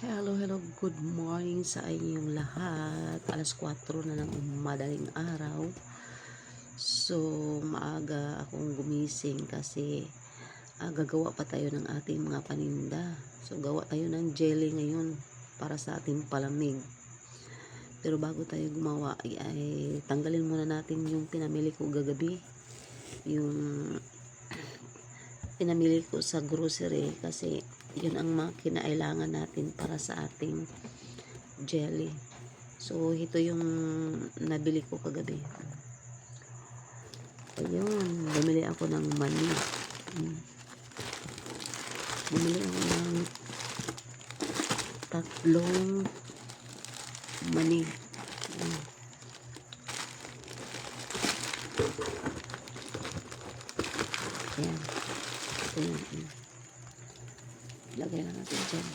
Hello, hello, good morning sa inyong lahat. Alas 4 na ng madaling araw. So, maaga akong gumising kasi gagawa pa tayo ng ating mga paninda. So, gawa tayo ng jelly ngayon para sa ating palamig. Pero bago tayo gumawa, ay tanggalin muna natin yung pinamili ko gagabi. Yung pinamili ko sa grocery kasi yun ang mga kinailangan natin para sa ating jelly. So, ito yung nabili ko kagabi. Ayun, bumili ako ng mani. Bumili ako ng 3 mani. Ayan. Ayan. Lagay lang natin dyan.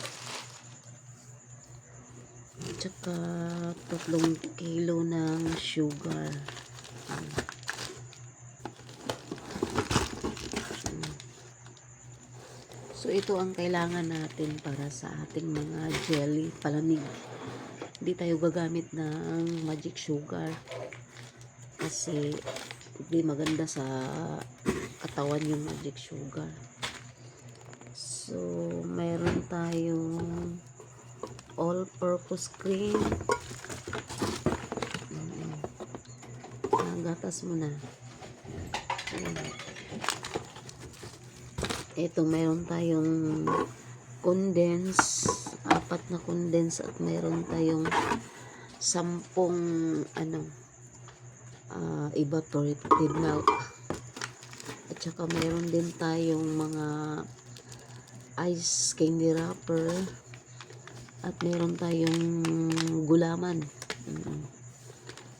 Tsaka 3 kilo ng sugar. So, ito ang kailangan natin para sa ating mga jelly palamig. Hindi tayo gagamit ng magic sugar kasi hindi maganda sa katawan yung magic sugar. So, mayroon tayong all-purpose cream. Gatas mo na. Ito, mayroon tayong condense, 4 na condense at mayroon tayong 10 evaporated milk. At saka mayroon din tayong mga ice candy wrapper at mayroon tayong gulaman.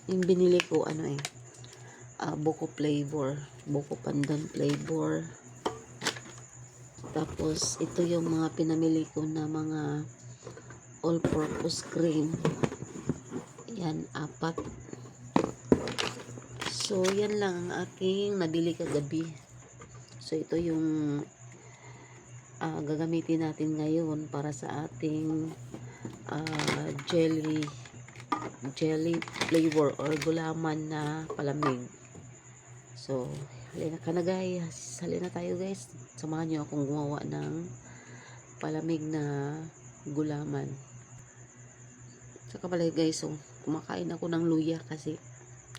Yung binili ko buko flavor, buko pandan flavor. Tapos ito yung mga pinamili ko na mga all-purpose cream. Yan, 4. So yan lang ang aking nabili kagabi. So ito yung gagamitin natin ngayon para sa ating jelly flavor or gulaman na palamig. So, halina ka na guys. Halina tayo guys. Samahan nyo akong gumawa ng palamig na gulaman. Saka pala guys, so, kumakain ako ng luya kasi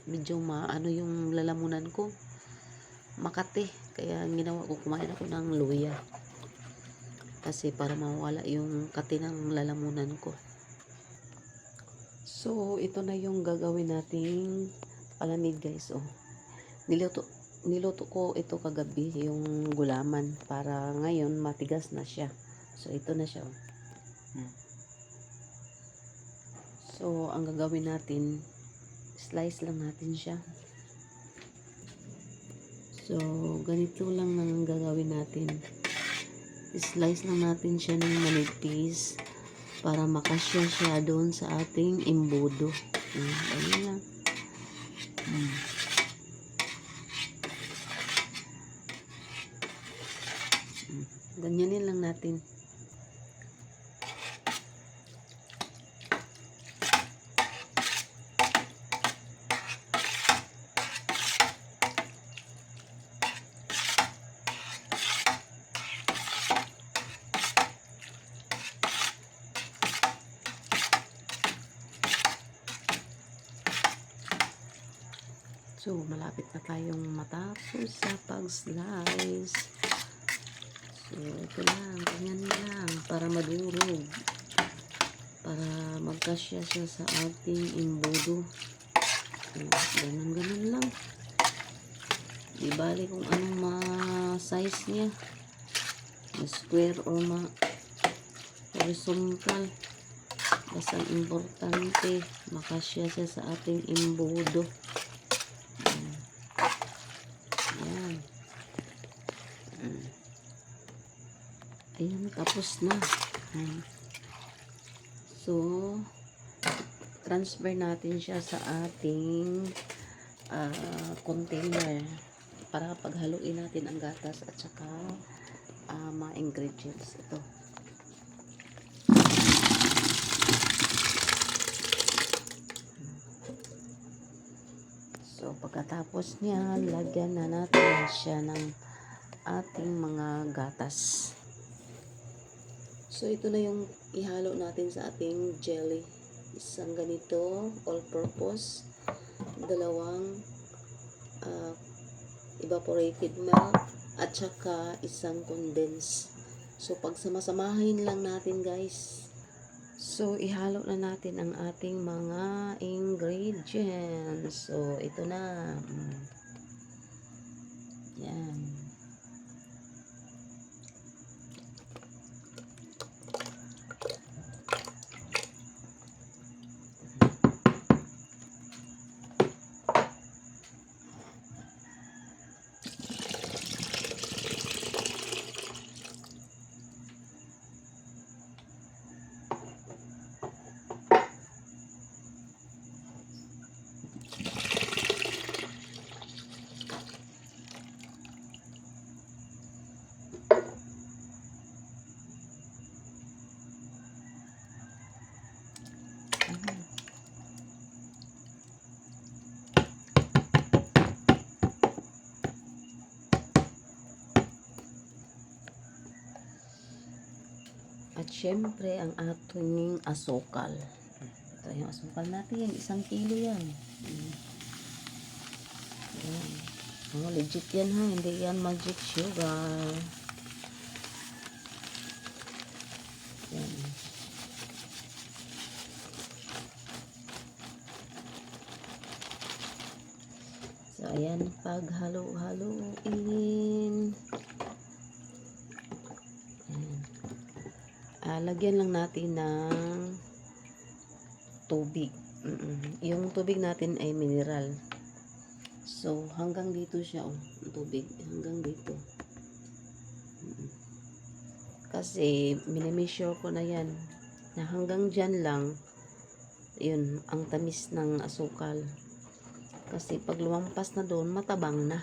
medyo maano yung lalamunan ko. Makati. Kaya ginawa ko, kumain ako ng luya. Kasi para mawala yung kati ng lalamunan ko. So, ito na yung gagawin nating palamig guys. Niluto ko ito kagabi, yung gulaman, para ngayon matigas na siya. So, ito na siya. So, ang gagawin natin, slice lang natin siya. So, ganito lang ang gagawin natin. Slice lang natin siya ng manipis para makasya siya doon sa ating imbudo. Ganyan lang. Ganyanin lang natin. So, malapit na tayong matapos sa pag-slice. So, ito lang, ganyan lang, para madurog. Para magkasya siya sa ating imbudo. Ganun lang. Di bali kung anong ma-size niya. Ma-square or ma-horizontal. Basta importante, makasya siya sa ating imbudo. Ayan, tapos na. So, transfer natin siya sa ating container para paghaluin natin ang gatas at saka mga ingredients. Ito. Pagkatapos niyan, lagyan na natin siya ng ating mga gatas. So, ito na yung ihalo natin sa ating jelly. Isang ganito, all-purpose. Dalawang evaporated milk. At saka isang condensed. So, pagsamasamahin lang natin guys. So, ihalo na natin ang ating mga ingredients. So, ito na. Yan. At syempre, ang ating asukal. Ito yung asukal natin. 1 kilo yan. Ayan. Oh, legit yan ha. Hindi yan magic sugar. Ayan. So, ayan. Paghalo-haloin. Lagyan lang natin ng tubig. Yung tubig natin ay mineral. So, hanggang dito siya, oh, ang tubig. Hanggang dito. Kasi, minimeasure ko na yan. Na hanggang dyan lang, yun, ang tamis ng asukal. Kasi, pag lumampas na doon, matabang na.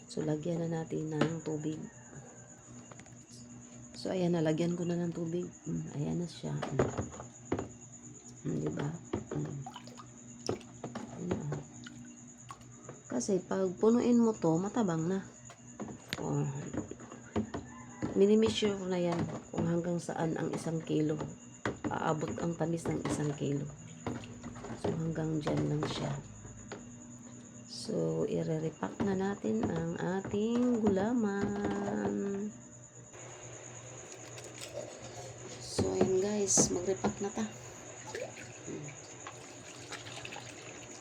So, lagyan na natin ng tubig. So, ayan, nalagyan ko na ng tubig. Ayan na siya. Diba? Kasi, pag punuin mo to, matabang na. Oh. Minimeasure ko na yan kung hanggang saan ang 1 kilo. Aabot ang tamis ng 1 kilo. So, hanggang dyan lang siya. So, i-repack na natin ang ating gulaman. So, ayan guys, mag-repack na ta.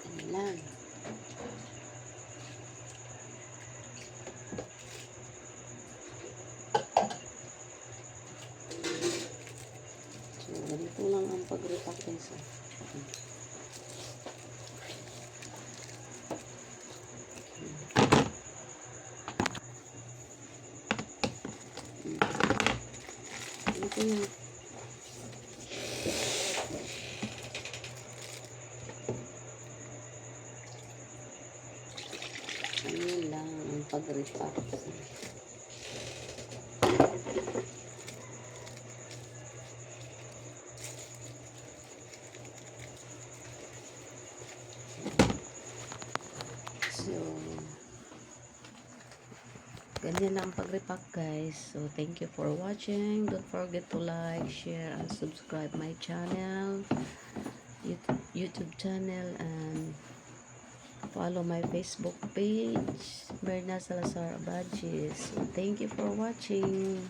Ayan lang. So, ganito lang ang pag-repack guys. Ito yung lang ang pag-repack. So, ganyan lang ang pag-repack guys. So, thank you for watching. Don't forget to like, share, and subscribe my channel, YouTube channel, and follow my Facebook page, Berna Salazar Abadjis. So, thank you for watching.